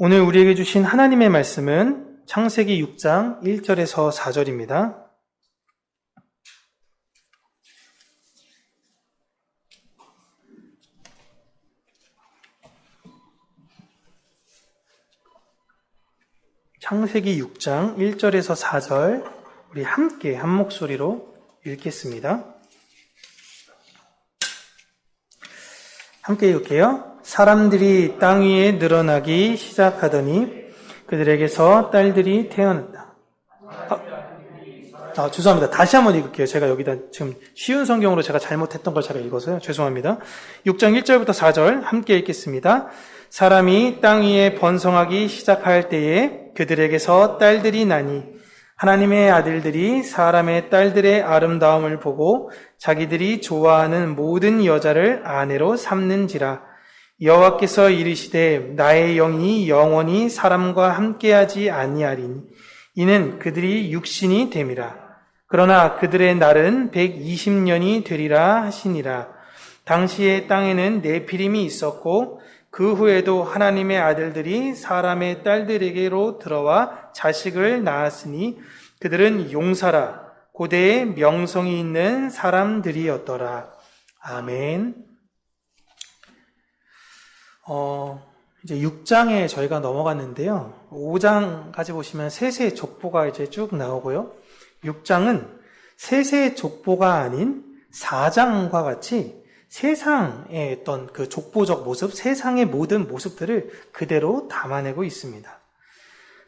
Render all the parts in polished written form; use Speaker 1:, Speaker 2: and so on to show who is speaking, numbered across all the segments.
Speaker 1: 오늘 우리에게 주신 하나님의 말씀은 창세기 6장 1절에서 4절입니다. 창세기 6장 1절에서 4절 우리 함께 한 목소리로 읽겠습니다. 함께 읽을게요. 사람들이 땅 위에 늘어나기 시작하더니 그들에게서 딸들이 태어났다. 죄송합니다. 다시 한번 읽을게요. 제가 여기다 지금 쉬운 성경으로 제가 잘못했던 걸 제가 읽어서요. 죄송합니다. 6장 1절부터 4절 함께 읽겠습니다. 사람이 땅 위에 번성하기 시작할 때에 그들에게서 딸들이 나니 하나님의 아들들이 사람의 딸들의 아름다움을 보고 자기들이 좋아하는 모든 여자를 아내로 삼는지라. 여호와께서 이르시되 나의 영이 영원히 사람과 함께하지 아니하리니 이는 그들이 육신이 됨이라. 그러나 그들의 날은 120년이 되리라 하시니라. 당시에 땅에는 네피림이 있었고 그 후에도 하나님의 아들들이 사람의 딸들에게로 들어와 자식을 낳았으니 그들은 용사라 고대에 명성이 있는 사람들이었더라. 아멘. 이제 6장에 저희가 넘어갔는데요. 5장까지 보시면 세세의 족보가 이제 쭉 나오고요. 6장은 세세의 족보가 아닌 4장과 같이 세상의 어떤 그 족보적 모습, 세상의 모든 모습들을 그대로 담아내고 있습니다.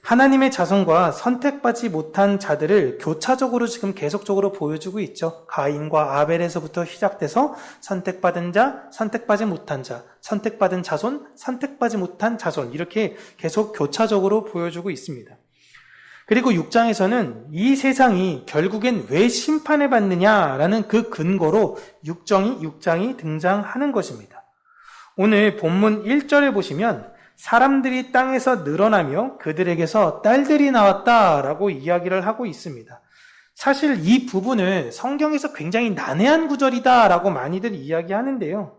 Speaker 1: 하나님의 자손과 선택받지 못한 자들을 교차적으로 지금 계속적으로 보여주고 있죠. 가인과 아벨에서부터 시작돼서 선택받은 자, 선택받지 못한 자, 선택받은 자손, 선택받지 못한 자손 이렇게 계속 교차적으로 보여주고 있습니다. 그리고 6장에서는 이 세상이 결국엔 왜 심판을 받느냐라는 그 근거로 6장이 등장하는 것입니다. 오늘 본문 1절에 보시면 사람들이 땅에서 늘어나며 그들에게서 딸들이 나왔다라고 이야기를 하고 있습니다. 사실 이 부분을 성경에서 굉장히 난해한 구절이다라고 많이들 이야기하는데요.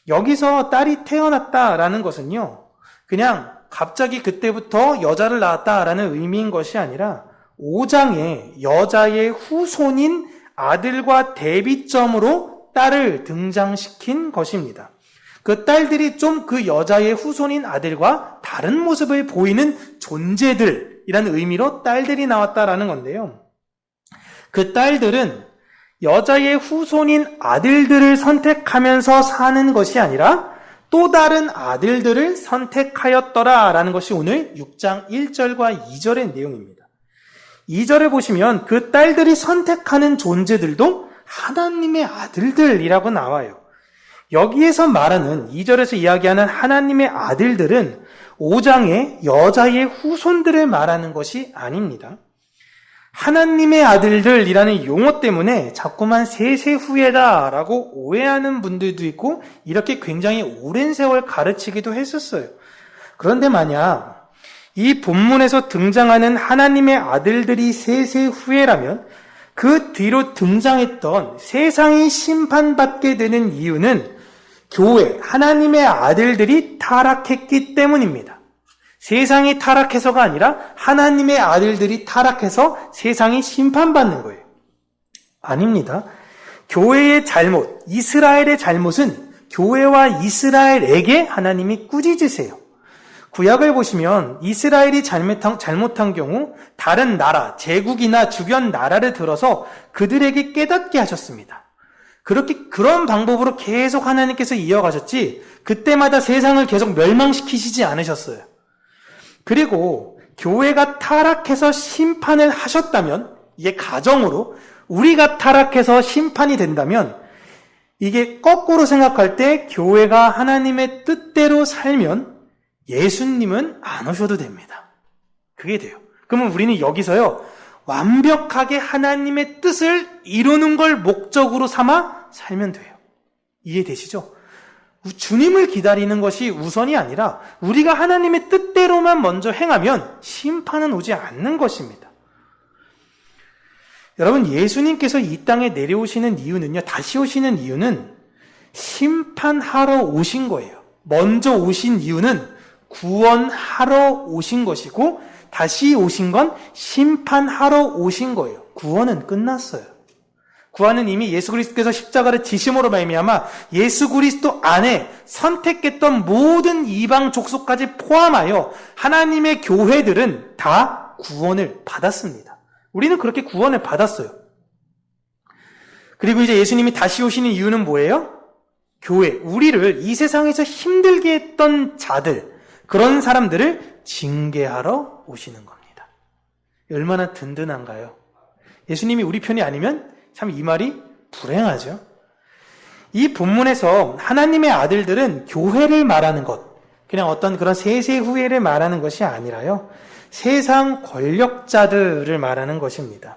Speaker 1: 여기서 딸이 태어났다라는 것은요, 그냥 갑자기 그때부터 여자를 낳았다라는 의미인 것이 아니라 5장에 여자의 후손인 아들과 대비점으로 딸을 등장시킨 것입니다. 그 딸들이 좀 그 여자의 후손인 아들과 다른 모습을 보이는 존재들이라는 의미로 딸들이 나왔다라는 건데요. 그 딸들은 여자의 후손인 아들들을 선택하면서 사는 것이 아니라 또 다른 아들들을 선택하였더라라는 것이 오늘 6장 1절과 2절의 내용입니다. 2절에 보시면 그 딸들이 선택하는 존재들도 하나님의 아들들이라고 나와요. 여기에서 말하는 2절에서 이야기하는 하나님의 아들들은 5장의 여자의 후손들을 말하는 것이 아닙니다. 하나님의 아들들이라는 용어 때문에 자꾸만 세세 후에다라고 오해하는 분들도 있고 이렇게 굉장히 오랜 세월 가르치기도 했었어요. 그런데 만약 이 본문에서 등장하는 하나님의 아들들이 세세 후에라면 그 뒤로 등장했던 세상이 심판받게 되는 이유는 교회, 하나님의 아들들이 타락했기 때문입니다. 세상이 타락해서가 아니라 하나님의 아들들이 타락해서 세상이 심판받는 거예요. 아닙니다. 교회의 잘못, 이스라엘의 잘못은 교회와 이스라엘에게 하나님이 꾸짖으세요. 구약을 보시면 이스라엘이 잘못한 경우 다른 나라, 제국이나 주변 나라를 들어서 그들에게 깨닫게 하셨습니다. 그런 방법으로 계속 하나님께서 이어가셨지 그때마다 세상을 계속 멸망시키시지 않으셨어요. 그리고 교회가 타락해서 심판을 하셨다면 이게 가정으로 우리가 타락해서 심판이 된다면 이게 거꾸로 생각할 때 교회가 하나님의 뜻대로 살면 예수님은 안 오셔도 됩니다. 그게 돼요. 그러면 우리는 여기서요 완벽하게 하나님의 뜻을 이루는 걸 목적으로 삼아 살면 돼요. 이해되시죠? 주님을 기다리는 것이 우선이 아니라 우리가 하나님의 뜻대로만 먼저 행하면 심판은 오지 않는 것입니다. 여러분, 예수님께서 이 땅에 내려오시는 이유는요, 다시 오시는 이유는 심판하러 오신 거예요. 먼저 오신 이유는 구원하러 오신 것이고 다시 오신 건 심판하러 오신 거예요. 구원은 끝났어요. 구원은 이미 예수 그리스도께서 십자가를 지심으로 말미암아 예수 그리스도 안에 선택했던 모든 이방 족속까지 포함하여 하나님의 교회들은 다 구원을 받았습니다. 우리는 그렇게 구원을 받았어요. 그리고 이제 예수님이 다시 오시는 이유는 뭐예요? 교회, 우리를 이 세상에서 힘들게 했던 자들, 그런 사람들을 징계하러 오시는 겁니다. 얼마나 든든한가요? 예수님이 우리 편이 아니면 참 이 말이 불행하죠. 이 본문에서 하나님의 아들들은 교회를 말하는 것, 그냥 어떤 그런 세세 후회를 말하는 것이 아니라요, 세상 권력자들을 말하는 것입니다.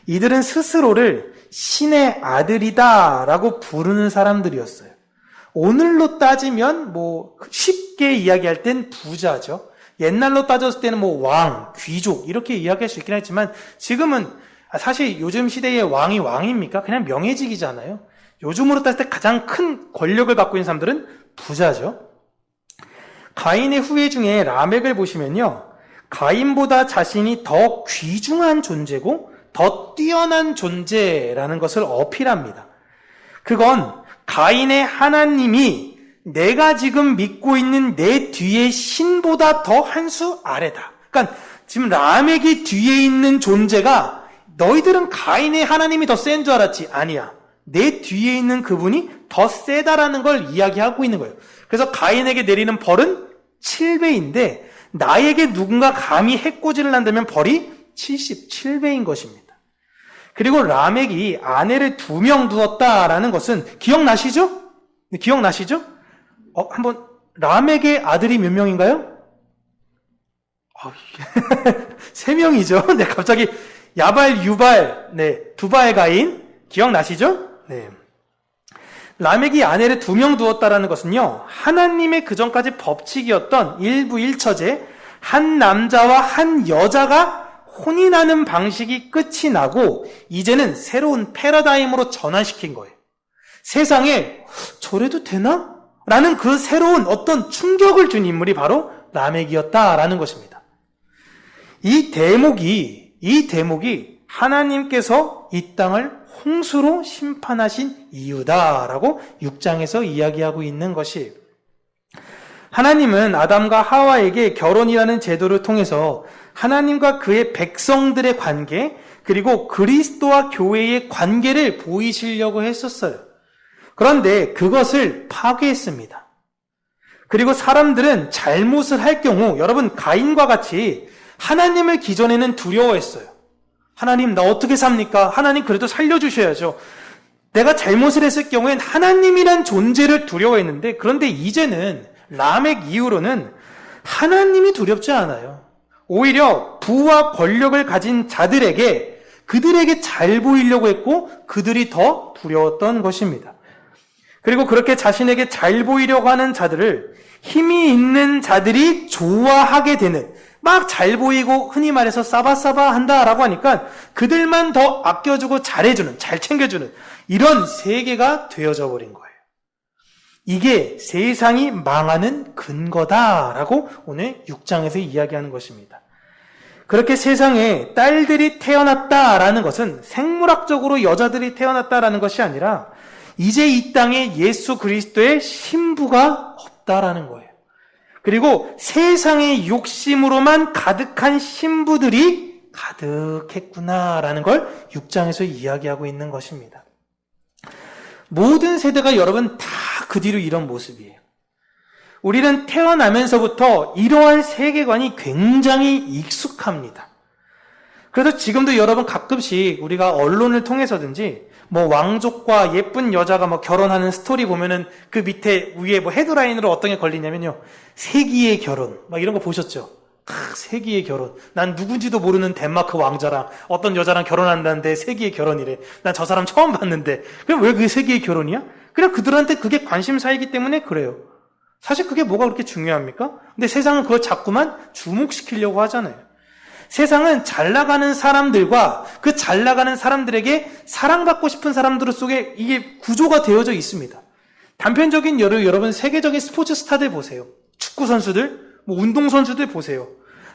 Speaker 1: 이들은 스스로를 신의 아들이다라고 부르는 사람들이었어요. 오늘로 따지면 쉽게 이야기할 땐 부자죠. 옛날로 따졌을 때는 왕, 귀족 이렇게 이야기할 수 있긴 하지만 지금은 사실 요즘 시대의 왕이 왕입니까? 그냥 명예직이잖아요. 요즘으로 따질 때 가장 큰 권력을 갖고 있는 사람들은 부자죠. 가인의 후예 중에 라멕을 보시면요, 가인보다 자신이 더 귀중한 존재고 더 뛰어난 존재라는 것을 어필합니다. 그건 가인의 하나님이 내가 지금 믿고 있는 내 뒤에 신보다 더 한 수 아래다. 그러니까 지금 라멕이 뒤에 있는 존재가 너희들은 가인의 하나님이 더 센 줄 알았지. 아니야. 내 뒤에 있는 그분이 더 세다라는 걸 이야기하고 있는 거예요. 그래서 가인에게 내리는 벌은 7배인데 나에게 누군가 감히 해코지를 한다면 벌이 77배인 것입니다. 그리고 라멕이 아내를 2명 두었다라는 것은 기억나시죠? 기억나시죠? 한번 라멕의 아들이 몇 명인가요? 3명이죠. 네, 갑자기 야발, 유발, 두발 가인 기억나시죠? 네. 라멕이 아내를 2명 두었다라는 것은요, 하나님의 그전까지 법칙이었던 일부 일처제, 한 남자와 한 여자가 혼인하는 방식이 끝이 나고 이제는 새로운 패러다임으로 전환시킨 거예요. 세상에 저래도 되나? 라는 그 새로운 어떤 충격을 준 인물이 바로 라멕이었다라는 것입니다. 이 대목이 하나님께서 이 땅을 홍수로 심판하신 이유다라고 6장에서 이야기하고 있는 것이, 하나님은 아담과 하와에게 결혼이라는 제도를 통해서 하나님과 그의 백성들의 관계, 그리고 그리스도와 교회의 관계를 보이시려고 했었어요. 그런데 그것을 파괴했습니다. 그리고 사람들은 잘못을 할 경우, 여러분 가인과 같이 하나님을 기존에는 두려워했어요. 하나님 나 어떻게 삽니까? 하나님 그래도 살려주셔야죠. 내가 잘못을 했을 경우엔 하나님이란 존재를 두려워했는데, 그런데 이제는 라멕 이후로는 하나님이 두렵지 않아요. 오히려 부와 권력을 가진 자들에게, 그들에게 잘 보이려고 했고 그들이 더 두려웠던 것입니다. 그리고 그렇게 자신에게 잘 보이려고 하는 자들을 힘이 있는 자들이 좋아하게 되는, 막 잘 보이고 흔히 말해서 싸바싸바 한다라고 하니까 그들만 더 아껴주고 잘해주는, 잘 챙겨주는 이런 세계가 되어져 버린 거예요. 이게 세상이 망하는 근거다라고 오늘 6장에서 이야기하는 것입니다. 그렇게 세상에 딸들이 태어났다라는 것은 생물학적으로 여자들이 태어났다라는 것이 아니라 이제 이 땅에 예수 그리스도의 신부가 없다라는 거예요. 그리고 세상의 욕심으로만 가득한 신부들이 가득했구나라는 걸 6장에서 이야기하고 있는 것입니다. 모든 세대가 여러분 다 그 뒤로 이런 모습이에요. 우리는 태어나면서부터 이러한 세계관이 굉장히 익숙합니다. 그래서 지금도 여러분 가끔씩 우리가 언론을 통해서든지 왕족과 예쁜 여자가 결혼하는 스토리 보면은 그 밑에 위에 헤드라인으로 어떤 게 걸리냐면요, 세기의 결혼 이런 거 보셨죠? 세기의 결혼. 난 누군지도 모르는 덴마크 왕자랑 어떤 여자랑 결혼한다는데 세기의 결혼이래. 난 저 사람 처음 봤는데. 그럼 왜 그게 세기의 결혼이야? 그냥 그들한테 그게 관심사이기 때문에 그래요. 사실 그게 뭐가 그렇게 중요합니까? 근데 세상은 그걸 자꾸만 주목시키려고 하잖아요. 세상은 잘 나가는 사람들과 그 잘 나가는 사람들에게 사랑받고 싶은 사람들 속에 이게 구조가 되어져 있습니다. 단편적인 여러분 세계적인 스포츠 스타들 보세요. 축구 선수들 뭐 운동선수들 보세요.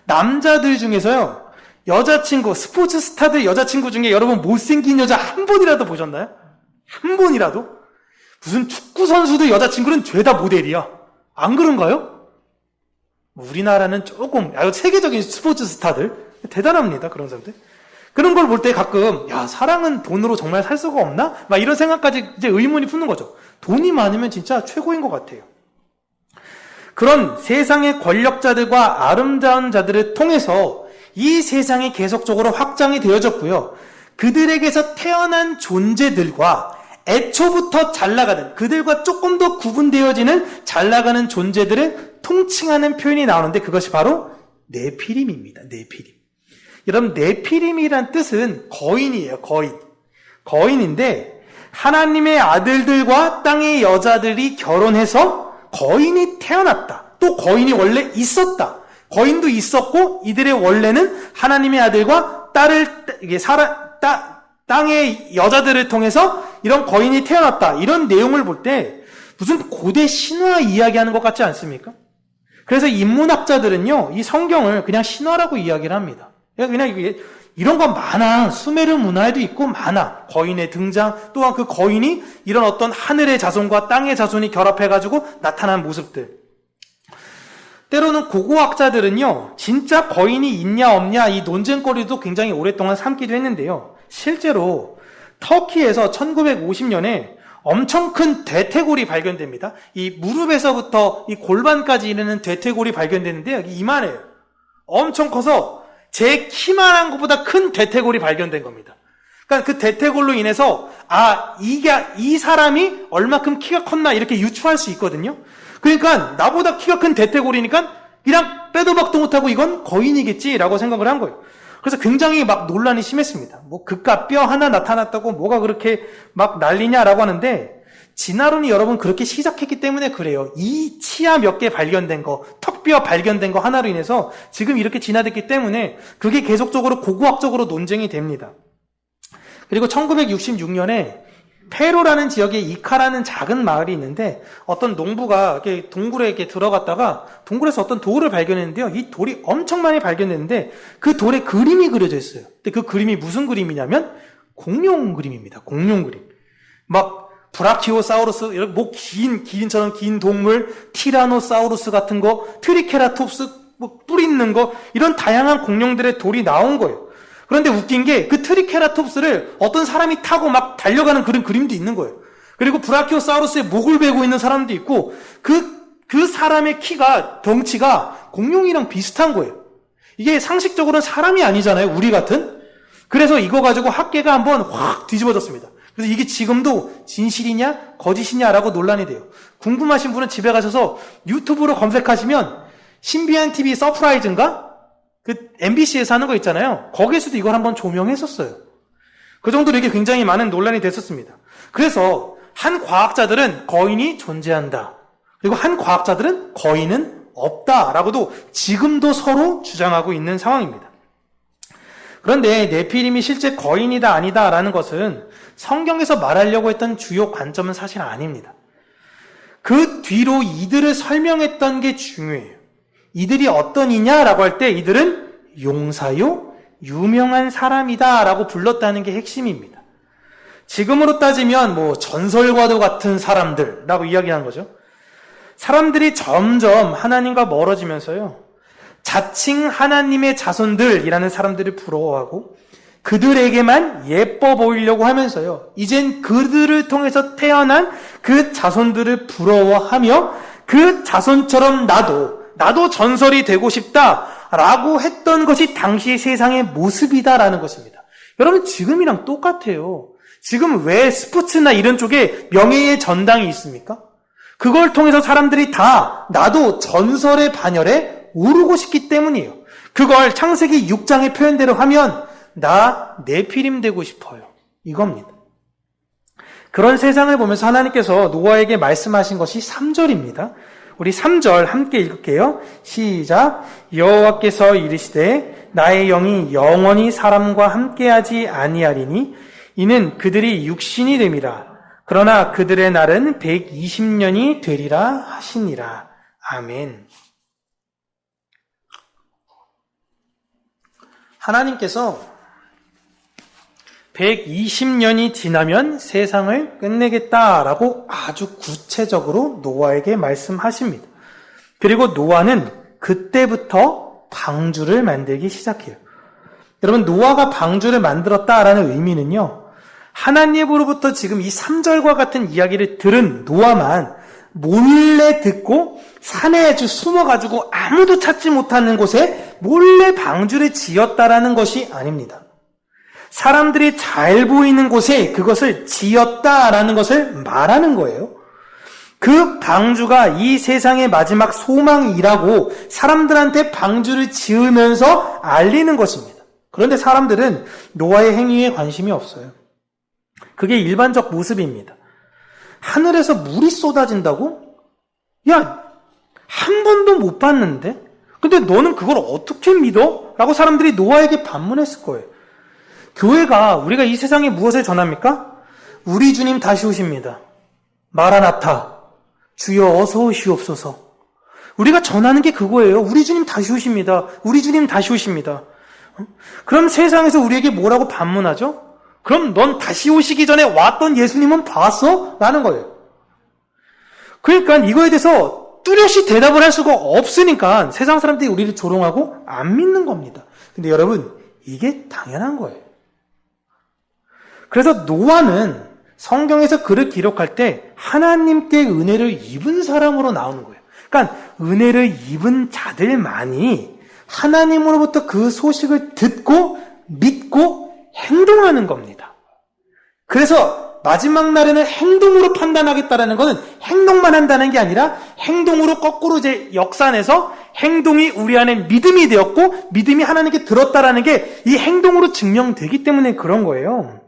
Speaker 1: 남자들 중에서요, 여자친구, 스포츠 스타들 여자친구 중에 여러분 못생긴 여자 한 번이라도 보셨나요? 한 번이라도? 무슨 축구선수들 여자친구는 죄다 모델이야. 안 그런가요? 우리나라는 조금, 세계적인 스포츠 스타들, 대단합니다, 그런 사람들. 그런 걸 볼 때 가끔, 야, 사랑은 돈으로 정말 살 수가 없나? 막 이런 생각까지 이제 의문이 붙는 거죠. 돈이 많으면 진짜 최고인 것 같아요. 그런 세상의 권력자들과 아름다운 자들을 통해서 이 세상이 계속적으로 확장이 되어졌고요. 그들에게서 태어난 존재들과 애초부터 잘 나가는, 그들과 조금 더 구분되어지는 잘 나가는 존재들을 통칭하는 표현이 나오는데 그것이 바로 네피림입니다. 네피림. 여러분, 네피림이란 뜻은 거인이에요. 거인. 거인인데 하나님의 아들들과 땅의 여자들이 결혼해서 거인이 태어났다. 또 거인이 원래 있었다. 거인도 있었고 이들의 원래는 하나님의 아들과 땅의 여자들을 통해서 이런 거인이 태어났다. 이런 내용을 볼 때 무슨 고대 신화 이야기하는 것 같지 않습니까? 그래서 인문학자들은요, 이 성경을 그냥 신화라고 이야기를 합니다. 그냥 이런 건 많아. 수메르 문화에도 있고 많아. 거인의 등장, 또한 그 거인이 이런 어떤 하늘의 자손과 땅의 자손이 결합해가지고 나타난 모습들. 때로는 고고학자들은요, 진짜 거인이 있냐 없냐 이 논쟁거리도 굉장히 오랫동안 삼기도 했는데요. 실제로 터키에서 1950년에 엄청 큰 대퇴골이 발견됩니다. 이 무릎에서부터 이 골반까지 이르는 대퇴골이 발견되는데요. 이만해요. 엄청 커서 제 키만한 것보다 큰 대퇴골이 발견된 겁니다. 그러니까 그 대퇴골로 인해서 이 사람이 얼마큼 키가 컸나 이렇게 유추할 수 있거든요. 그러니까 나보다 키가 큰 대퇴골이니까 그냥 빼도 박도 못하고 이건 거인이겠지라고 생각을 한 거예요. 그래서 굉장히 막 논란이 심했습니다. 뭐 그깟 뼈 하나 나타났다고 뭐가 그렇게 막 난리냐라고 하는데, 진화론이 여러분 그렇게 시작했기 때문에 그래요. 이 치아 몇 개 발견된 거, 턱뼈 발견된 거 하나로 인해서 지금 이렇게 진화됐기 때문에 그게 계속적으로 고고학적으로 논쟁이 됩니다. 그리고 1966년에 페루라는 지역에 이카라는 작은 마을이 있는데 어떤 농부가 이렇게 동굴에 이렇게 들어갔다가 동굴에서 어떤 돌을 발견했는데요. 이 돌이 엄청 많이 발견됐는데 그 돌에 그림이 그려져 있어요. 근데 그 그림이 무슨 그림이냐면 공룡 그림입니다. 공룡 그림. 막 브라키오사우루스, 뭐 기린처럼 긴 동물, 티라노사우루스 같은 거, 트리케라톱스, 뭐 뿔 있는 거, 이런 다양한 공룡들의 돌이 나온 거예요. 그런데 웃긴 게 그 트리케라톱스를 어떤 사람이 타고 막 달려가는 그런 그림도 있는 거예요. 그리고 브라키오사우루스의 목을 베고 있는 사람도 있고 그 사람의 키가, 덩치가 공룡이랑 비슷한 거예요. 이게 상식적으로는 사람이 아니잖아요. 우리 같은. 그래서 이거 가지고 학계가 한번 확 뒤집어졌습니다. 그래서 이게 지금도 진실이냐 거짓이냐라고 논란이 돼요. 궁금하신 분은 집에 가셔서 유튜브로 검색하시면 신비한 TV 서프라이즈인가? 그 MBC에서 하는 거 있잖아요. 거기에서도 이걸 한번 조명했었어요. 그 정도로 이게 굉장히 많은 논란이 됐었습니다. 그래서 한 과학자들은 거인이 존재한다. 그리고 한 과학자들은 거인은 없다라고도 지금도 서로 주장하고 있는 상황입니다. 그런데 네피림이 실제 거인이다 아니다라는 것은 성경에서 말하려고 했던 주요 관점은 사실 아닙니다. 그 뒤로 이들을 설명했던 게 중요해요. 이들이 어떤 이냐라고 할 때 이들은 용사요, 유명한 사람이다라고 불렀다는 게 핵심입니다. 지금으로 따지면 뭐 전설과도 같은 사람들라고 이야기한 거죠. 사람들이 점점 하나님과 멀어지면서요, 자칭 하나님의 자손들이라는 사람들을 부러워하고 그들에게만 예뻐 보이려고 하면서요, 이젠 그들을 통해서 태어난 그 자손들을 부러워하며 그 자손처럼 나도 전설이 되고 싶다라고 했던 것이 당시 세상의 모습이다라는 것입니다. 여러분, 지금이랑 똑같아요. 지금 왜 스포츠나 이런 쪽에 명예의 전당이 있습니까? 그걸 통해서 사람들이 다 나도 전설의 반열에 오르고 싶기 때문이에요. 그걸 창세기 6장의 표현대로 하면 나 네피림 되고 싶어요. 이겁니다. 그런 세상을 보면서 하나님께서 노아에게 말씀하신 것이 3절입니다. 우리 3절 함께 읽을게요. 시작. 여호와께서 이르시되 나의 영이 영원히 사람과 함께하지 아니하리니 이는 그들이 육신이 됨이라. 그러나 그들의 날은 120년이 되리라 하시니라. 아멘. 하나님께서 120년이 지나면 세상을 끝내겠다라고 아주 구체적으로 노아에게 말씀하십니다. 그리고 노아는 그때부터 방주를 만들기 시작해요. 여러분, 노아가 방주를 만들었다라는 의미는요, 하나님으로부터 지금 이 3절과 같은 이야기를 들은 노아만 몰래 듣고 산에 아주 숨어가지고 아무도 찾지 못하는 곳에 몰래 방주를 지었다라는 것이 아닙니다. 사람들이 잘 보이는 곳에 그것을 지었다라는 것을 말하는 거예요. 그 방주가 이 세상의 마지막 소망이라고 사람들한테 방주를 지으면서 알리는 것입니다. 그런데 사람들은 노아의 행위에 관심이 없어요. 그게 일반적 모습입니다. 하늘에서 물이 쏟아진다고? 야, 한 번도 못 봤는데? 근데 너는 그걸 어떻게 믿어? 라고 사람들이 노아에게 반문했을 거예요. 교회가 우리가 이 세상에 무엇을 전합니까? 우리 주님 다시 오십니다. 마라나타, 주여 어서 오시옵소서. 우리가 전하는 게 그거예요. 우리 주님 다시 오십니다. 우리 주님 다시 오십니다. 그럼 세상에서 우리에게 뭐라고 반문하죠? 그럼 넌 다시 오시기 전에 왔던 예수님은 봤어? 라는 거예요. 그러니까 이거에 대해서 뚜렷이 대답을 할 수가 없으니까 세상 사람들이 우리를 조롱하고 안 믿는 겁니다. 근데 여러분, 이게 당연한 거예요. 그래서 노아는 성경에서 글을 기록할 때 하나님께 은혜를 입은 사람으로 나오는 거예요. 그러니까 은혜를 입은 자들만이 하나님으로부터 그 소식을 듣고 믿고 행동하는 겁니다. 그래서 마지막 날에는 행동으로 판단하겠다라는 것은 행동만 한다는 게 아니라 행동으로 거꾸로 이제 역산해서 행동이 우리 안에 믿음이 되었고 믿음이 하나님께 들었다라는 게 이 행동으로 증명되기 때문에 그런 거예요.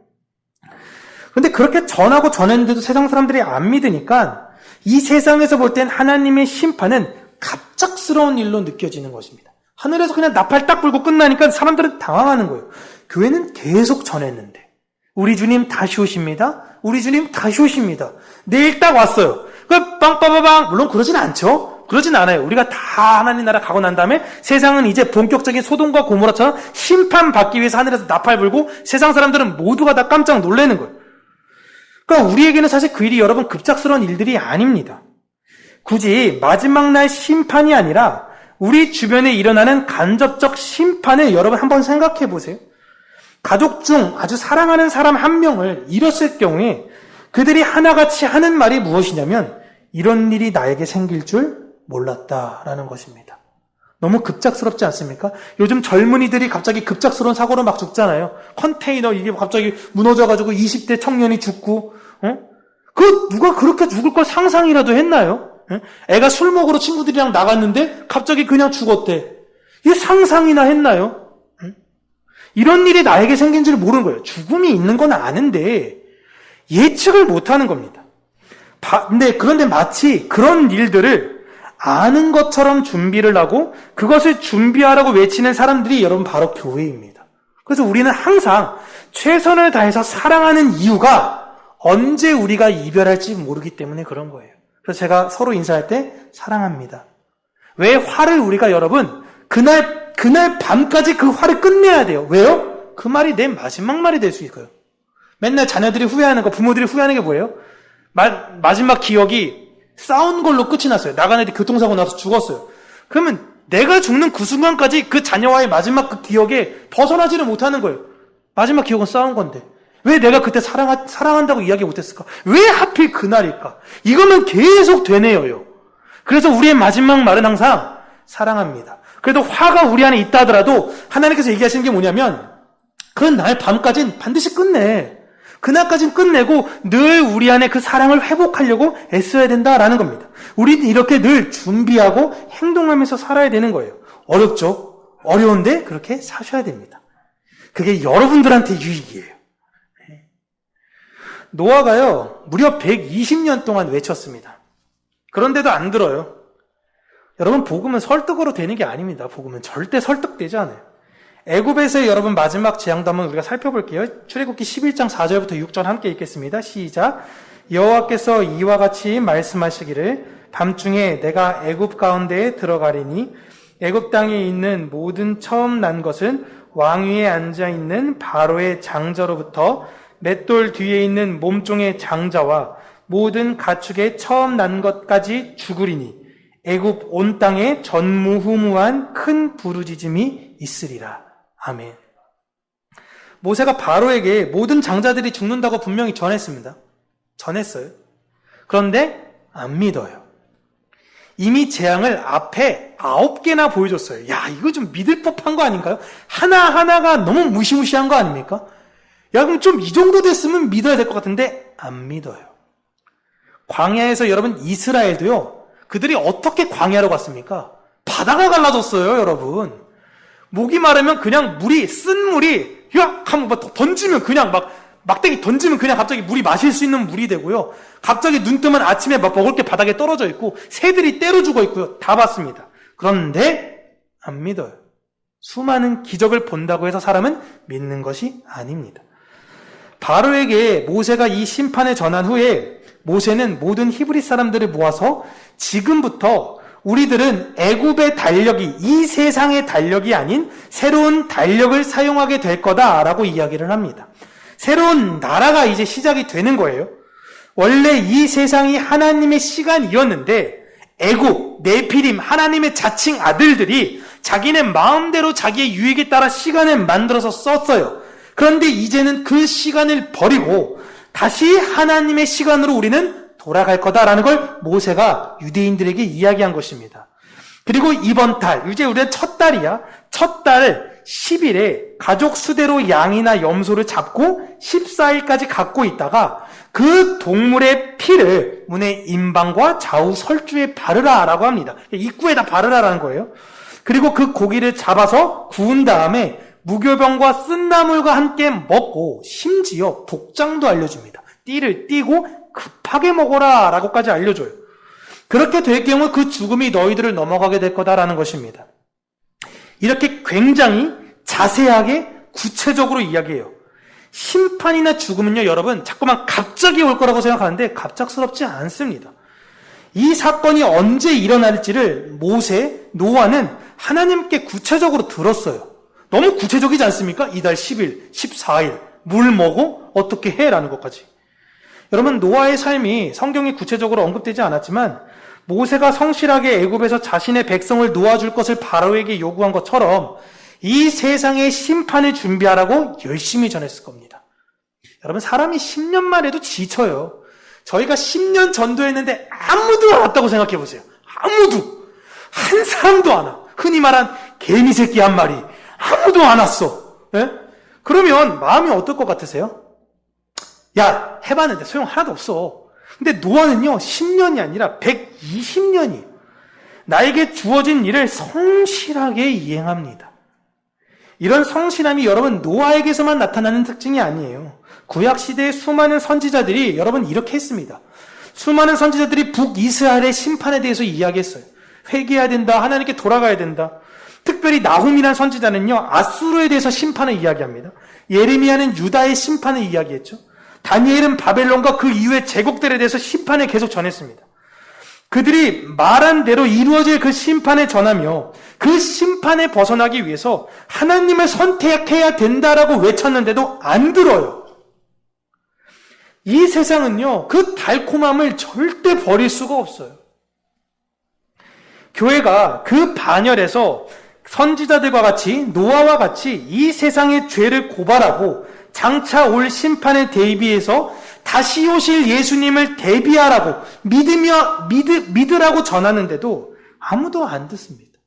Speaker 1: 근데 그렇게 전하고 전했는데도 세상 사람들이 안 믿으니까 이 세상에서 볼 땐 하나님의 심판은 갑작스러운 일로 느껴지는 것입니다. 하늘에서 그냥 나팔 딱 불고 끝나니까 사람들은 당황하는 거예요. 교회는 계속 전했는데 우리 주님 다시 오십니다. 우리 주님 다시 오십니다. 내일 딱 왔어요. 그 빵빠바방 물론 그러진 않죠. 그러진 않아요. 우리가 다 하나님 나라 가고 난 다음에 세상은 이제 본격적인 소돔과 고모라처럼 심판받기 위해서 하늘에서 나팔 불고 세상 사람들은 모두가 다 깜짝 놀라는 거예요. 그러니까 우리에게는 사실 그 일이 여러분 급작스러운 일들이 아닙니다. 굳이 마지막 날 심판이 아니라 우리 주변에 일어나는 간접적 심판을 여러분 한번 생각해 보세요. 가족 중 아주 사랑하는 사람 한 명을 잃었을 경우에 그들이 하나같이 하는 말이 무엇이냐면 이런 일이 나에게 생길 줄 몰랐다라는 것입니다. 너무 급작스럽지 않습니까? 요즘 젊은이들이 갑자기 급작스러운 사고로 막 죽잖아요. 컨테이너 이게 갑자기 무너져가지고 20대 청년이 죽고, 그 누가 그렇게 죽을 걸 상상이라도 했나요? 애가 술 먹으러 친구들이랑 나갔는데 갑자기 그냥 죽었대. 이게 상상이나 했나요? 이런 일이 나에게 생긴 줄 모르는 거예요. 죽음이 있는 건 아는데 예측을 못하는 겁니다. 그런데 마치 그런 일들을 아는 것처럼 준비를 하고 그것을 준비하라고 외치는 사람들이 여러분 바로 교회입니다. 그래서 우리는 항상 최선을 다해서 사랑하는 이유가 언제 우리가 이별할지 모르기 때문에 그런 거예요. 그래서 제가 서로 인사할 때 사랑합니다. 왜 화를 우리가 여러분 그날 밤까지 그 화를 끝내야 돼요. 왜요? 그 말이 내 마지막 말이 될 수 있어요. 맨날 자녀들이 후회하는 거, 부모들이 후회하는 게 뭐예요? 마지막 기억이 싸운 걸로 끝이 났어요. 나간 애들이 교통사고 나서 죽었어요. 그러면 내가 죽는 그 순간까지 그 자녀와의 마지막 그 기억에 벗어나지를 못하는 거예요. 마지막 기억은 싸운 건데. 왜 내가 그때 사랑한다고 이야기 못했을까? 왜 하필 그날일까? 이거는 계속 되뇌어요. 그래서 우리의 마지막 말은 항상 사랑합니다. 그래도 화가 우리 안에 있다 하더라도 하나님께서 얘기하시는 게 뭐냐면 그 날 밤까지는 반드시 끝내. 그날까지는 끝내고 늘 우리 안에 그 사랑을 회복하려고 애써야 된다라는 겁니다. 우리는 이렇게 늘 준비하고 행동하면서 살아야 되는 거예요. 어렵죠? 어려운데 그렇게 사셔야 됩니다. 그게 여러분들한테 유익이에요. 노아가요, 무려 120년 동안 외쳤습니다. 그런데도 안 들어요. 여러분, 복음은 설득으로 되는 게 아닙니다. 복음은 절대 설득되지 않아요. 애굽에서의 여러분 마지막 재앙도 한번 우리가 살펴볼게요. 출애굽기 11장 4절부터 6절 함께 읽겠습니다. 시작. 여호와께서 이와 같이 말씀하시기를 밤중에 내가 애굽 가운데에 들어가리니 애굽 땅에 있는 모든 처음 난 것은 왕위에 앉아있는 바로의 장자로부터 맷돌 뒤에 있는 몸종의 장자와 모든 가축의 처음 난 것까지 죽으리니 애굽 온 땅에 전무후무한 큰 부르짖음이 있으리라. 아멘. 모세가 바로에게 모든 장자들이 죽는다고 분명히 전했습니다. 전했어요. 그런데 안 믿어요. 이미 재앙을 앞에 9개나 보여줬어요. 야, 이거 좀 믿을 법한 거 아닌가요? 하나하나가 너무 무시무시한 거 아닙니까? 야, 그럼 좀 이 정도 됐으면 믿어야 될 것 같은데 안 믿어요. 광야에서 여러분 이스라엘도요, 그들이 어떻게 광야로 갔습니까? 바다가 갈라졌어요, 여러분. 목이 마르면 그냥 쓴 물이 야! 하면 막 던지면 그냥 막대기 던지면 그냥 갑자기 물이 마실 수 있는 물이 되고요. 갑자기 눈 뜨면 아침에 막 먹을 게 바닥에 떨어져 있고 새들이 때로 죽어 있고요. 다 봤습니다. 그런데 안 믿어요. 수많은 기적을 본다고 해서 사람은 믿는 것이 아닙니다. 바로에게 모세가 이 심판을 전한 후에 모세는 모든 히브리 사람들을 모아서 지금부터 우리들은 애굽의 달력이 이 세상의 달력이 아닌 새로운 달력을 사용하게 될 거다라고 이야기를 합니다. 새로운 나라가 이제 시작이 되는 거예요. 원래 이 세상이 하나님의 시간이었는데 애굽, 네피림, 하나님의 자칭 아들들이 자기네 마음대로 자기의 유익에 따라 시간을 만들어서 썼어요. 그런데 이제는 그 시간을 버리고 다시 하나님의 시간으로 우리는 돌아갈 거다라는 걸 모세가 유대인들에게 이야기한 것입니다. 그리고 이번 달, 이제 우리는 첫 달이야. 첫 달 10일에 가족 수대로 양이나 염소를 잡고 14일까지 갖고 있다가 그 동물의 피를 문의 임방과 좌우 설주에 바르라라고 합니다. 입구에다 바르라라는 거예요. 그리고 그 고기를 잡아서 구운 다음에 무교병과 쓴나물과 함께 먹고 심지어 복장도 알려줍니다. 띠를 띠고 급하게 먹어라 라고까지 알려줘요. 그렇게 될 경우 그 죽음이 너희들을 넘어가게 될 거다라는 것입니다. 이렇게 굉장히 자세하게 구체적으로 이야기해요. 심판이나 죽음은요, 여러분 자꾸만 갑자기 올 거라고 생각하는데 갑작스럽지 않습니다. 이 사건이 언제 일어날지를 모세, 노아는 하나님께 구체적으로 들었어요. 너무 구체적이지 않습니까? 이달 10일, 14일, 물 먹어? 어떻게 해? 라는 것까지. 여러분, 노아의 삶이 성경에 구체적으로 언급되지 않았지만 모세가 성실하게 애굽에서 자신의 백성을 놓아줄 것을 바로에게 요구한 것처럼 이 세상의 심판을 준비하라고 열심히 전했을 겁니다. 여러분, 사람이 10년만 해도 지쳐요. 저희가 10년 전도했는데 아무도 안 왔다고 생각해 보세요. 아무도. 한 사람도 안 와. 흔히 말한 개미 새끼 한 마리. 아무도 안 왔어. 예? 그러면 마음이 어떨 것 같으세요? 야, 해봤는데 소용 하나도 없어. 근데 노아는요, 10년이 아니라 120년이에요. 나에게 주어진 일을 성실하게 이행합니다. 이런 성실함이 여러분 노아에게서만 나타나는 특징이 아니에요. 구약시대의 수많은 선지자들이 여러분 이렇게 했습니다. 수많은 선지자들이 북이스라엘의 심판에 대해서 이야기했어요. 회개해야 된다. 하나님께 돌아가야 된다. 특별히 나훔이라는 선지자는요, 아수르에 대해서 심판을 이야기합니다. 예레미야는 유다의 심판을 이야기했죠. 다니엘은 바벨론과 그 이후의 제국들에 대해서 심판을 계속 전했습니다. 그들이 말한 대로 이루어질 그 심판을 전하며 그 심판에 벗어나기 위해서 하나님을 선택해야 된다라고 외쳤는데도 안 들어요. 이 세상은요, 그 달콤함을 절대 버릴 수가 없어요. 교회가 그 반열에서 선지자들과 같이 노아와 같이 이 세상의 죄를 고발하고 장차 올 심판에 대비해서 다시 오실 예수님을 대비하라고 믿으라고 전하는데도 아무도 안 듣습니다.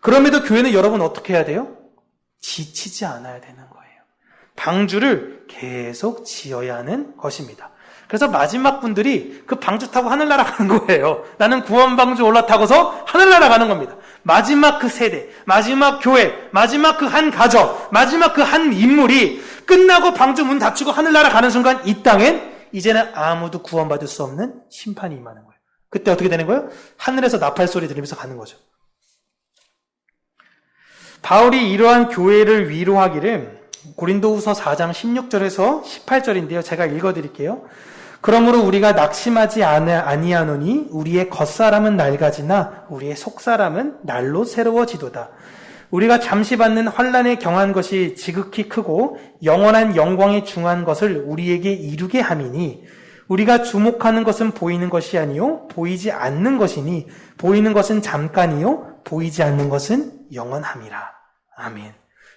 Speaker 1: 그럼에도 교회는 여러분 어떻게 해야 돼요? 지치지 않아야 되는 거예요. 방주를 계속 지어야 하는 것입니다. 그래서 마지막 분들이 그 방주 타고 하늘나라 가는 거예요. 나는 구원방주 올라타고서 하늘나라 가는 겁니다. 마지막 그 세대, 마지막 교회, 마지막 그 한 가정, 마지막 그 한 인물이 끝나고 방주 문 닫히고 하늘나라 가는 순간 이 땅엔 이제는 아무도 구원받을 수 없는 심판이 임하는 거예요. 그때 어떻게 되는 거예요? 하늘에서 나팔 소리 들으면서 가는 거죠. 바울이 이러한 교회를 위로하기를 고린도후서 4장 16절에서 18절인데요. 제가 읽어드릴게요. 그러므로 우리가 낙심하지 아니하노니 우리의 겉사람은 낡아지나 우리의 속사람은 날로 새로워지도다. 우리가 잠시 받는 환난에 경한 것이 지극히 크고 영원한 영광에 중한 것을 우리에게 이루게 함이니 우리가 주목하는 것은 보이는 것이 아니요 보이지 않는 것이니 보이는 것은 잠깐이요 보이지 않는 것은 영원함이라. 아멘.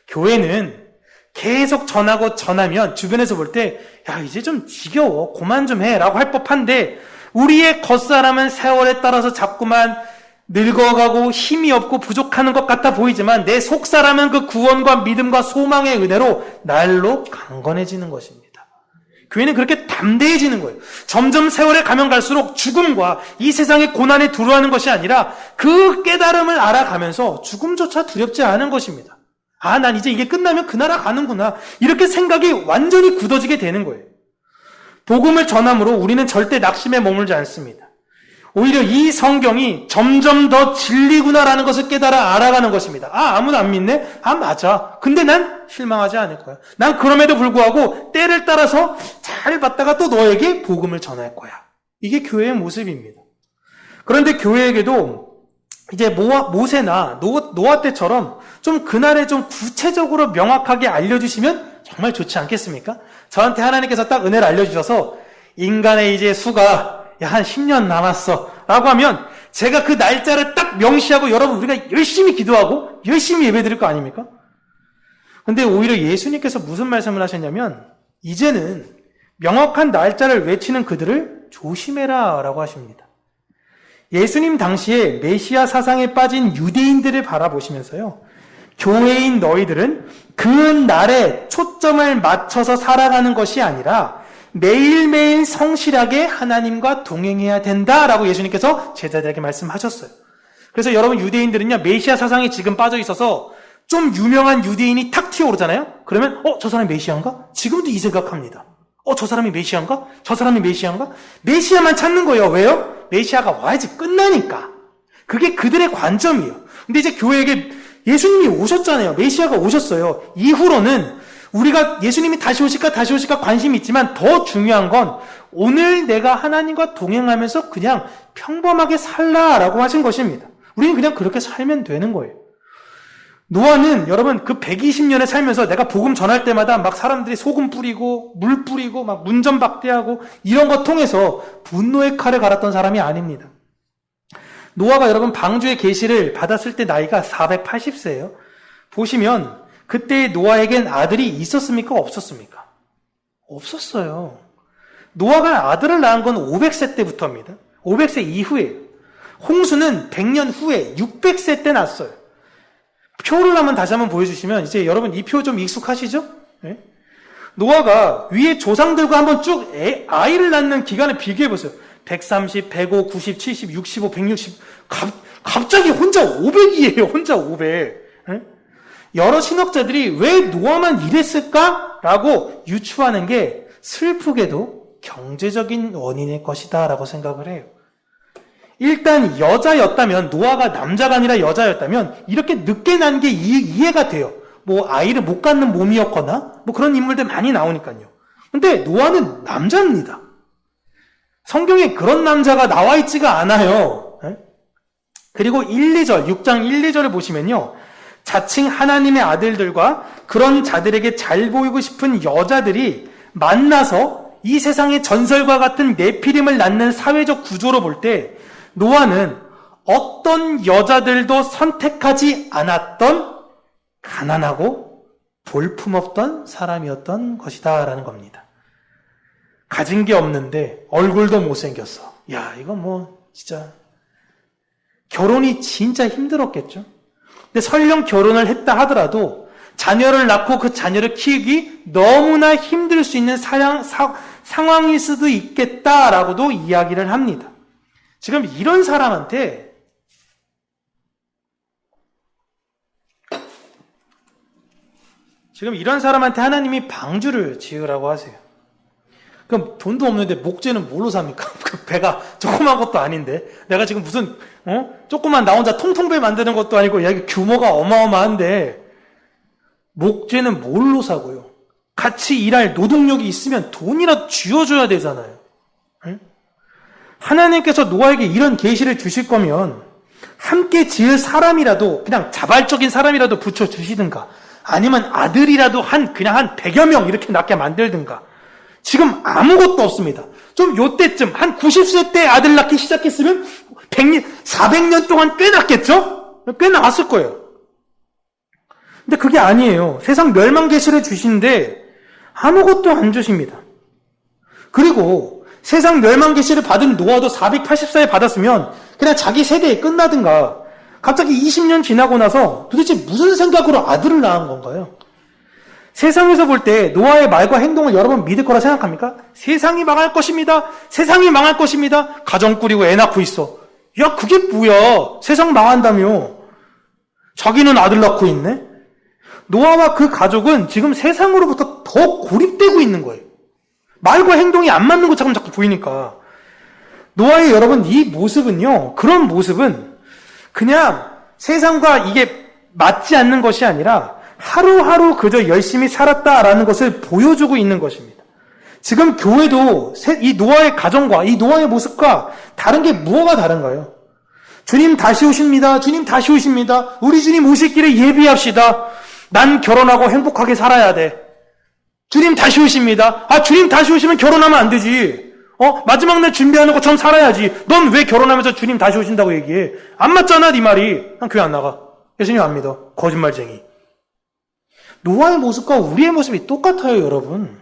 Speaker 1: 교회는 계속 전하고 전하면 주변에서 볼 때 야 이제 좀 지겨워 그만 좀 해 라고 할 법한데 우리의 겉사람은 세월에 따라서 자꾸만 늙어가고 힘이 없고 부족하는 것 같아 보이지만 내 속사람은 그 구원과 믿음과 소망의 은혜로 날로 강건해지는 것입니다. 교회는 그렇게 담대해지는 거예요. 점점 세월에 가면 갈수록 죽음과 이 세상의 고난에 두려워하는 것이 아니라 그 깨달음을 알아가면서 죽음조차 두렵지 않은 것입니다. 아, 난 이제 이게 끝나면 그 나라 가는구나. 이렇게 생각이 완전히 굳어지게 되는 거예요. 복음을 전함으로 우리는 절대 낙심에 머물지 않습니다. 오히려 이 성경이 점점 더 진리구나라는 것을 깨달아 알아가는 것입니다. 아, 아무도 안 믿네? 아, 맞아. 근데 난 실망하지 않을 거야. 난 그럼에도 불구하고 때를 따라서 잘 받다가 또 너에게 복음을 전할 거야. 이게 교회의 모습입니다. 그런데 교회에게도 이제 모세나 노아 때처럼 좀 그날에 좀 구체적으로 명확하게 알려주시면 정말 좋지 않겠습니까? 저한테 하나님께서 딱 은혜를 알려주셔서 인간의 이제 수가 한 10년 남았어 라고 하면 제가 그 날짜를 딱 명시하고 여러분 우리가 열심히 기도하고 열심히 예배드릴 거 아닙니까? 근데 오히려 예수님께서 무슨 말씀을 하셨냐면 이제는 명확한 날짜를 외치는 그들을 조심해라 라고 하십니다. 예수님 당시에 메시아 사상에 빠진 유대인들을 바라보시면서요. 교회인 너희들은 그 날에 초점을 맞춰서 살아가는 것이 아니라 매일매일 성실하게 하나님과 동행해야 된다라고 예수님께서 제자들에게 말씀하셨어요. 그래서 여러분 유대인들은요. 메시아 사상에 지금 빠져 있어서 좀 유명한 유대인이 탁 튀어오르잖아요. 그러면 저 사람이 메시아인가? 지금도 이 생각합니다. 저 사람이 메시아인가? 저 사람이 메시아인가? 메시아만 찾는 거예요. 왜요? 메시아가 와야지 끝나니까. 그게 그들의 관점이에요. 근데 이제 교회에게 예수님이 오셨잖아요. 메시아가 오셨어요. 이후로는 우리가 예수님이 다시 오실까 관심이 있지만 더 중요한 건 오늘 내가 하나님과 동행하면서 그냥 평범하게 살라라고 하신 것입니다. 우리는 그냥 그렇게 살면 되는 거예요. 노아는 여러분 그 120년에 살면서 내가 복음 전할 때마다 막 사람들이 소금 뿌리고 물 뿌리고 막 문전박대하고 이런 거 통해서 분노의 칼을 갈았던 사람이 아닙니다. 노아가 여러분 방주의 계시를 받았을 때 나이가 480세예요. 보시면 그때 노아에겐 아들이 있었습니까? 없었습니까? 없었어요. 노아가 아들을 낳은 건 500세 때부터입니다. 500세 이후에. 홍수는 100년 후에 600세 때 났어요. 표를 한번 다시 한번 보여주시면 이제 여러분 이 표 좀 익숙하시죠? 네? 노아가 위에 조상들과 한번 쭉 아이를 낳는 기간을 비교해보세요. 130, 105, 90, 70, 65, 160 갑자기 혼자 500이에요. 혼자 500. 네? 여러 신학자들이 왜 노아만 이랬을까라고 유추하는 게 슬프게도 경제적인 원인일 것이다 라고 생각을 해요. 일단 여자였다면 노아가 남자가 아니라 여자였다면 이렇게 늦게 난 게 이해가 돼요. 뭐 아이를 못 갖는 몸이었거나 뭐 그런 인물들 많이 나오니까요. 근데 노아는 남자입니다. 성경에 그런 남자가 나와 있지가 않아요. 그리고 1, 2절, 6장 1, 2절을 보시면요. 자칭 하나님의 아들들과 그런 자들에게 잘 보이고 싶은 여자들이 만나서 이 세상의 전설과 같은 네피림을 낳는 사회적 구조로 볼 때 노아는 어떤 여자들도 선택하지 않았던 가난하고 볼품없던 사람이었던 것이다 라는 겁니다. 가진 게 없는데 얼굴도 못생겼어. 야, 이거 뭐 진짜 결혼이 진짜 힘들었겠죠. 근데 설령 결혼을 했다 하더라도 자녀를 낳고 그 자녀를 키우기 너무나 힘들 수 있는 상황일 수도 있겠다라고도 이야기를 합니다. 지금 이런 사람한테 하나님이 방주를 지으라고 하세요. 그럼 돈도 없는데 목재는 뭘로 삽니까? 그 배가 조그만 것도 아닌데 내가 지금 무슨 조그만 나 혼자 통통배 만드는 것도 아니고 여기 규모가 어마어마한데 목재는 뭘로 사고요? 같이 일할 노동력이 있으면 돈이라도 쥐어줘야 되잖아요. 응? 하나님께서 노아에게 이런 계시를 주실 거면 함께 지을 사람이라도, 그냥 자발적인 사람이라도 붙여주시든가, 아니면 아들이라도 그냥 한 100여 명 이렇게 낳게 만들든가. 지금 아무것도 없습니다. 좀 요때쯤, 한 90세 때 아들 낳기 시작했으면 400년 동안 꽤 낳겠죠? 꽤 낳았을 거예요. 근데 그게 아니에요. 세상 멸망 계시를 주시는데 아무것도 안 주십니다. 그리고 세상 멸망 계시를 받은 노아도 484에 받았으면 그냥 자기 세대에 끝나든가, 갑자기 20년 지나고 나서 도대체 무슨 생각으로 아들을 낳은 건가요? 세상에서 볼 때 노아의 말과 행동을 여러분 믿을 거라 생각합니까? 세상이 망할 것입니다. 세상이 망할 것입니다. 가정 꾸리고 애 낳고 있어. 야, 그게 뭐야? 세상 망한다며. 자기는 아들 낳고 있네? 노아와 그 가족은 지금 세상으로부터 더 고립되고 있는 거예요. 말과 행동이 안 맞는 것처럼 자꾸 보이니까. 노아의 여러분, 이 모습은요, 그런 모습은 그냥 세상과 이게 맞지 않는 것이 아니라 하루하루 그저 열심히 살았다라는 것을 보여주고 있는 것입니다. 지금 교회도 이 노아의 가정과 이 노아의 모습과 다른 게 뭐가 다른가요? 주님 다시 오십니다. 주님 다시 오십니다. 우리 주님 오실 길에 예비합시다. 난 결혼하고 행복하게 살아야 돼. 주님 다시 오십니다. 아, 주님 다시 오시면 결혼하면 안 되지. 마지막 날 준비하는 것처럼 살아야지. 넌 왜 결혼하면서 주님 다시 오신다고 얘기해? 안 맞잖아, 네 말이. 난 교회 안 나가. 예수님 안 믿어. 거짓말쟁이. 노아의 모습과 우리의 모습이 똑같아요, 여러분.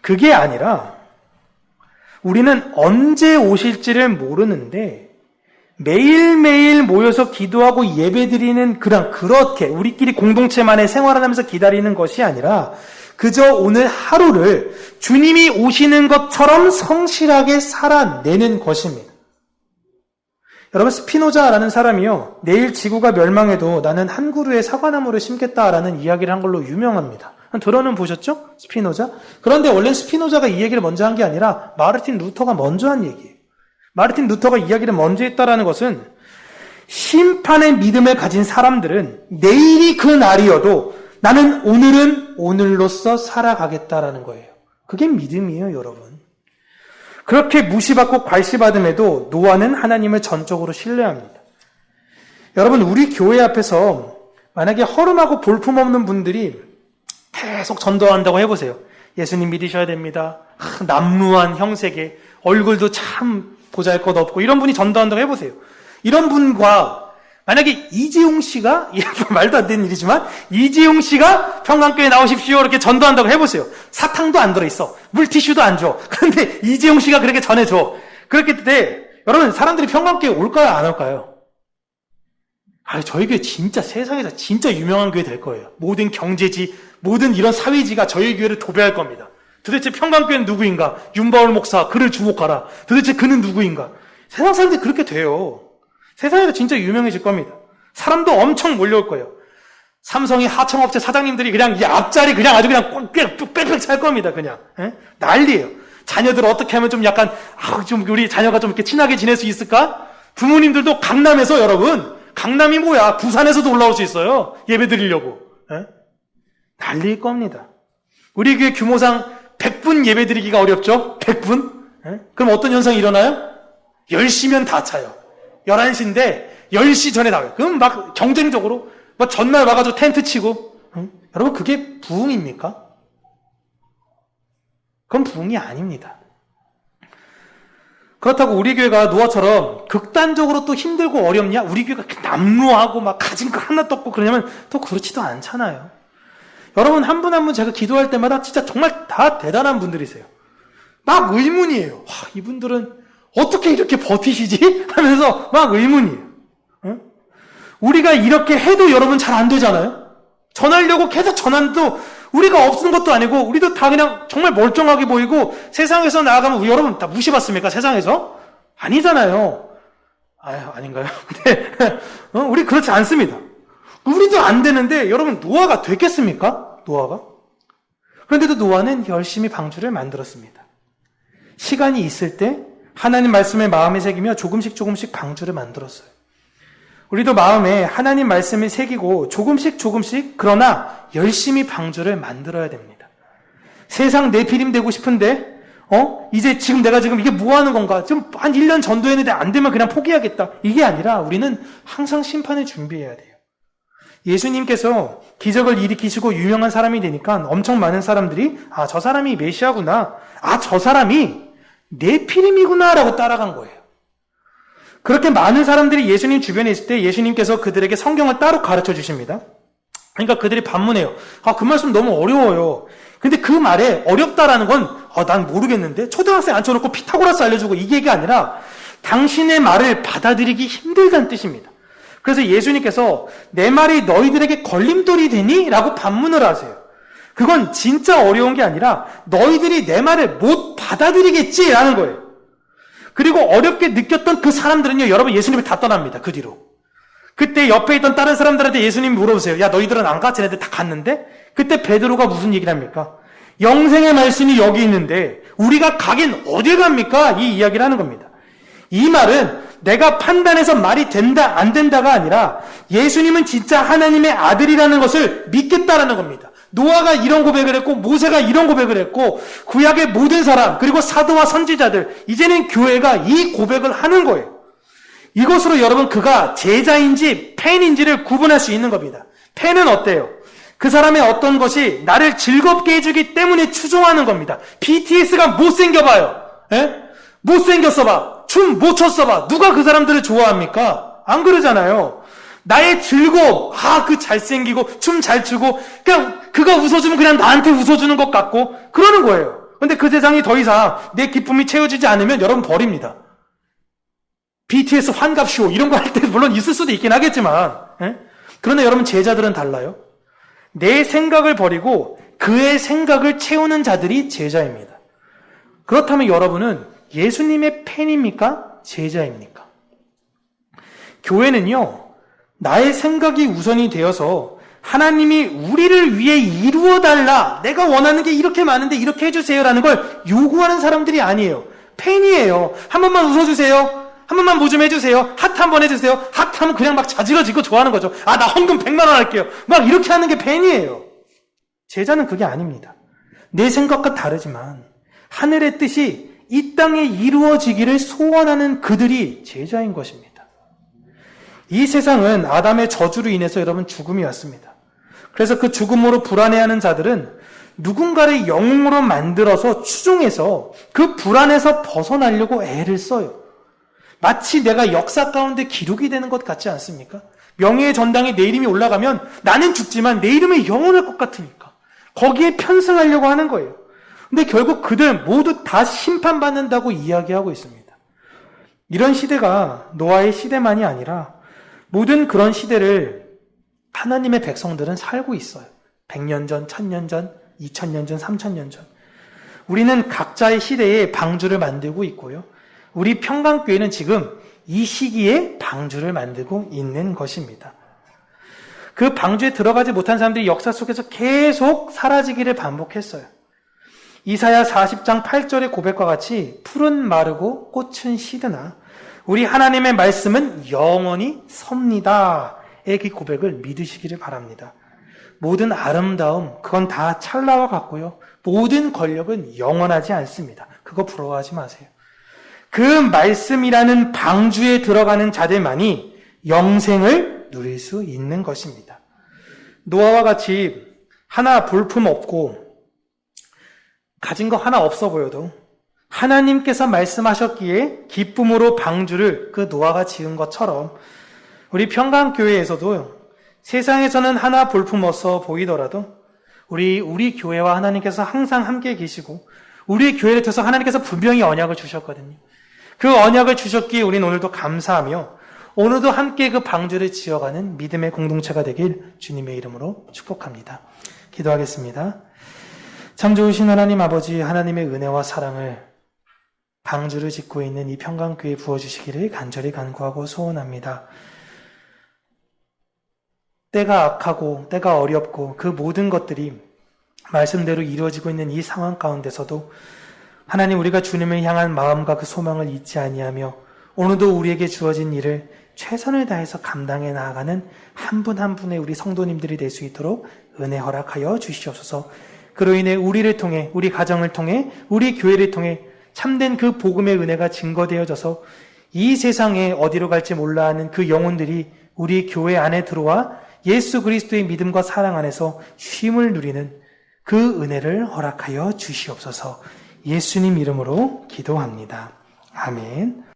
Speaker 1: 그게 아니라 우리는 언제 오실지를 모르는데 매일매일 모여서 기도하고 예배드리는 그렇게 우리끼리 공동체만의 생활하면서 기다리는 것이 아니라 그저 오늘 하루를 주님이 오시는 것처럼 성실하게 살아내는 것입니다. 여러분, 스피노자라는 사람이요, 내일 지구가 멸망해도 나는 한 그루의 사과나무를 심겠다라는 이야기를 한 걸로 유명합니다. 들어는 보셨죠? 스피노자? 그런데 원래 스피노자가 이 얘기를 먼저 한 게 아니라 마르틴 루터가 먼저 한 얘기예요. 마르틴 루터가 이야기를 먼저 했다라는 것은 심판의 믿음을 가진 사람들은 내일이 그 날이어도 나는 오늘은 오늘로서 살아가겠다라는 거예요. 그게 믿음이에요, 여러분. 그렇게 무시받고 괄시받음에도 노아는 하나님을 전적으로 신뢰합니다. 여러분, 우리 교회 앞에서 만약에 허름하고 볼품없는 분들이 계속 전도한다고 해보세요. 예수님 믿으셔야 됩니다. 남루한 형세계, 얼굴도 참 보잘것없고 이런 분이 전도한다고 해보세요. 이런 분과 만약에 이재용 씨가, 말도 안 되는 일이지만 이재용 씨가 평강교회 나오십시오 이렇게 전도한다고 해보세요. 사탕도 안 들어있어. 물티슈도 안 줘. 그런데 이재용 씨가 그렇게 전해줘. 그렇게 때 여러분, 사람들이 평강교회 올까요, 안 올까요? 저희 교회 진짜 세상에서 진짜 유명한 교회 될 거예요. 모든 경제지, 모든 이런 사회지가 저희 교회를 도배할 겁니다. 도대체 평강교회는 누구인가? 윤바울 목사, 그를 주목하라. 도대체 그는 누구인가? 세상 사람들이 그렇게 돼요. 세상에서 진짜 유명해질 겁니다. 사람도 엄청 몰려올 거예요. 삼성이 하청업체 사장님들이 그냥 이 앞자리 그냥 아주 그냥 빽빽 찰 겁니다. 그냥. 난리예요. 자녀들 어떻게 하면 좀 약간, 좀 우리 자녀가 좀 이렇게 친하게 지낼 수 있을까? 부모님들도 강남에서 여러분, 강남이 뭐야? 부산에서도 올라올 수 있어요. 예배 드리려고. 난리일 겁니다. 우리 교회 규모상 100분 예배 드리기가 어렵죠? 100분? 그럼 어떤 현상이 일어나요? 10시면 다 차요. 11시인데 10시 전에 나와요. 그럼 막 경쟁적으로 막 전날 와가지고 텐트 치고. 여러분, 그게 부흥입니까? 그건 부흥이 아닙니다. 그렇다고 우리 교회가 노아처럼 극단적으로 또 힘들고 어렵냐? 우리 교회가 남루하고 막 가진 거 하나도 없고 그러냐면 또 그렇지도 않잖아요. 여러분, 한 분 한 분 제가 기도할 때마다 진짜 정말 다 대단한 분들이세요. 막 의문이에요. 와, 이분들은 어떻게 이렇게 버티시지? 하면서 막 의문이에요. 우리가 이렇게 해도 여러분 잘 안 되잖아요? 전하려고 계속 전하는데도 우리가 없는 것도 아니고 우리도 다 그냥 정말 멀쩡하게 보이고 세상에서 나아가면 우리 여러분 다 무시받습니까? 세상에서? 아니잖아요. 아닌가요? 네. 우리 그렇지 않습니다. 우리도 안 되는데 여러분, 노아가 됐겠습니까? 노아가? 그런데도 노아는 열심히 방주를 만들었습니다. 시간이 있을 때 하나님 말씀을 마음에 새기며 조금씩 방주를 만들었어요. 우리도 마음에 하나님 말씀을 새기고 조금씩 그러나 열심히 방주를 만들어야 됩니다. 세상 내피림 되고 싶은데 이제 지금 내가 지금 이게 뭐 하는 건가? 좀 한 1년 전도했는데 안 되면 그냥 포기하겠다. 이게 아니라 우리는 항상 심판을 준비해야 돼요. 예수님께서 기적을 일으키시고 유명한 사람이 되니까 엄청 많은 사람들이 저 사람이 메시아구나. 저 사람이 네피림이구나 라고 따라간 거예요. 그렇게 많은 사람들이 예수님 주변에 있을 때 예수님께서 그들에게 성경을 따로 가르쳐 주십니다. 그러니까 그들이 반문해요. 그 말씀 너무 어려워요. 근데 그 말에 어렵다라는 건 난 모르겠는데 초등학생 앉혀놓고 피타고라스 알려주고 이게 아니라 당신의 말을 받아들이기 힘들다는 뜻입니다. 그래서 예수님께서 내 말이 너희들에게 걸림돌이 되니? 라고 반문을 하세요. 그건 진짜 어려운 게 아니라 너희들이 내 말을 못 받아들이겠지? 라는 거예요. 그리고 어렵게 느꼈던 그 사람들은요, 여러분 예수님을 다 떠납니다. 그 뒤로. 그때 옆에 있던 다른 사람들한테 예수님이 물어보세요. 야, 너희들은 안 가? 쟤네들 다 갔는데? 그때 베드로가 무슨 얘기를 합니까? 영생의 말씀이 여기 있는데 우리가 가긴 어딜 갑니까? 이 이야기를 하는 겁니다. 이 말은 내가 판단해서 말이 된다 안 된다가 아니라 예수님은 진짜 하나님의 아들이라는 것을 믿겠다라는 겁니다. 노아가 이런 고백을 했고 모세가 이런 고백을 했고 구약의 모든 사람 그리고 사도와 선지자들 이제는 교회가 이 고백을 하는 거예요. 이것으로 여러분 그가 제자인지 팬인지를 구분할 수 있는 겁니다. 팬은 어때요? 그 사람의 어떤 것이 나를 즐겁게 해주기 때문에 추종하는 겁니다. BTS가 못생겨봐요. 못생겼어봐. 춤 못 췄어봐. 누가 그 사람들을 좋아합니까? 안 그러잖아요. 나의 즐거움, 그 잘생기고 춤 잘 추고 그냥 그가 웃어주면 그냥 나한테 웃어주는 것 같고 그러는 거예요. 근데 그 세상이 더 이상 내 기쁨이 채워지지 않으면 여러분 버립니다. BTS 환갑쇼 이런 거 할 때 물론 있을 수도 있긴 하겠지만 그런데 여러분 제자들은 달라요. 내 생각을 버리고 그의 생각을 채우는 자들이 제자입니다. 그렇다면 여러분은 예수님의 팬입니까? 제자입니까? 교회는요, 나의 생각이 우선이 되어서 하나님이 우리를 위해 이루어달라. 내가 원하는 게 이렇게 많은데 이렇게 해주세요라는 걸 요구하는 사람들이 아니에요. 팬이에요. 한 번만 웃어주세요. 한 번만 뭐 좀 해주세요. 하트 한 번 해주세요. 하트 하면 그냥 막 자지러지고 좋아하는 거죠. 나 헌금 100만 원 할게요. 막 이렇게 하는 게 팬이에요. 제자는 그게 아닙니다. 내 생각과 다르지만 하늘의 뜻이 이 땅에 이루어지기를 소원하는 그들이 제자인 것입니다. 이 세상은 아담의 저주로 인해서 여러분 죽음이 왔습니다. 그래서 그 죽음으로 불안해하는 자들은 누군가를 영웅으로 만들어서 추종해서 그 불안에서 벗어나려고 애를 써요. 마치 내가 역사 가운데 기록이 되는 것 같지 않습니까? 명예의 전당에 내 이름이 올라가면 나는 죽지만 내 이름이 영원할 것 같으니까 거기에 편승하려고 하는 거예요. 근데 결국 그들 모두 다 심판받는다고 이야기하고 있습니다. 이런 시대가 노아의 시대만이 아니라 모든 그런 시대를 하나님의 백성들은 살고 있어요. 100년 전, 1000년 전, 2000년 전, 3000년 전. 우리는 각자의 시대에 방주를 만들고 있고요. 우리 평강교회는 지금 이 시기에 방주를 만들고 있는 것입니다. 그 방주에 들어가지 못한 사람들이 역사 속에서 계속 사라지기를 반복했어요. 이사야 40장 8절의 고백과 같이 풀은 마르고 꽃은 시드나 우리 하나님의 말씀은 영원히 섭니다의 그 고백을 믿으시기를 바랍니다. 모든 아름다움 그건 다 찰나와 같고요. 모든 권력은 영원하지 않습니다. 그거 부러워하지 마세요. 그 말씀이라는 방주에 들어가는 자들만이 영생을 누릴 수 있는 것입니다. 노아와 같이 하나 볼품 없고 가진 거 하나 없어 보여도 하나님께서 말씀하셨기에 기쁨으로 방주를 그 노아가 지은 것처럼 우리 평강교회에서도 세상에서는 하나 볼품 없어 보이더라도 우리 교회와 하나님께서 항상 함께 계시고 우리의 교회를 통해서 하나님께서 분명히 언약을 주셨거든요. 그 언약을 주셨기에 우리는 오늘도 감사하며 오늘도 함께 그 방주를 지어가는 믿음의 공동체가 되길 주님의 이름으로 축복합니다. 기도하겠습니다. 참 좋으신 하나님 아버지, 하나님의 은혜와 사랑을 방주를 짓고 있는 이 평강교회에 부어주시기를 간절히 간구하고 소원합니다. 때가 악하고 때가 어렵고 그 모든 것들이 말씀대로 이루어지고 있는 이 상황 가운데서도 하나님 우리가 주님을 향한 마음과 그 소망을 잊지 아니하며 오늘도 우리에게 주어진 일을 최선을 다해서 감당해 나아가는 한 분 한 분의 우리 성도님들이 될 수 있도록 은혜 허락하여 주시옵소서. 그로 인해 우리를 통해, 우리 가정을 통해, 우리 교회를 통해 참된 그 복음의 은혜가 증거되어져서 이 세상에 어디로 갈지 몰라 하는 그 영혼들이 우리 교회 안에 들어와 예수 그리스도의 믿음과 사랑 안에서 쉼을 누리는 그 은혜를 허락하여 주시옵소서. 예수님 이름으로 기도합니다. 아멘.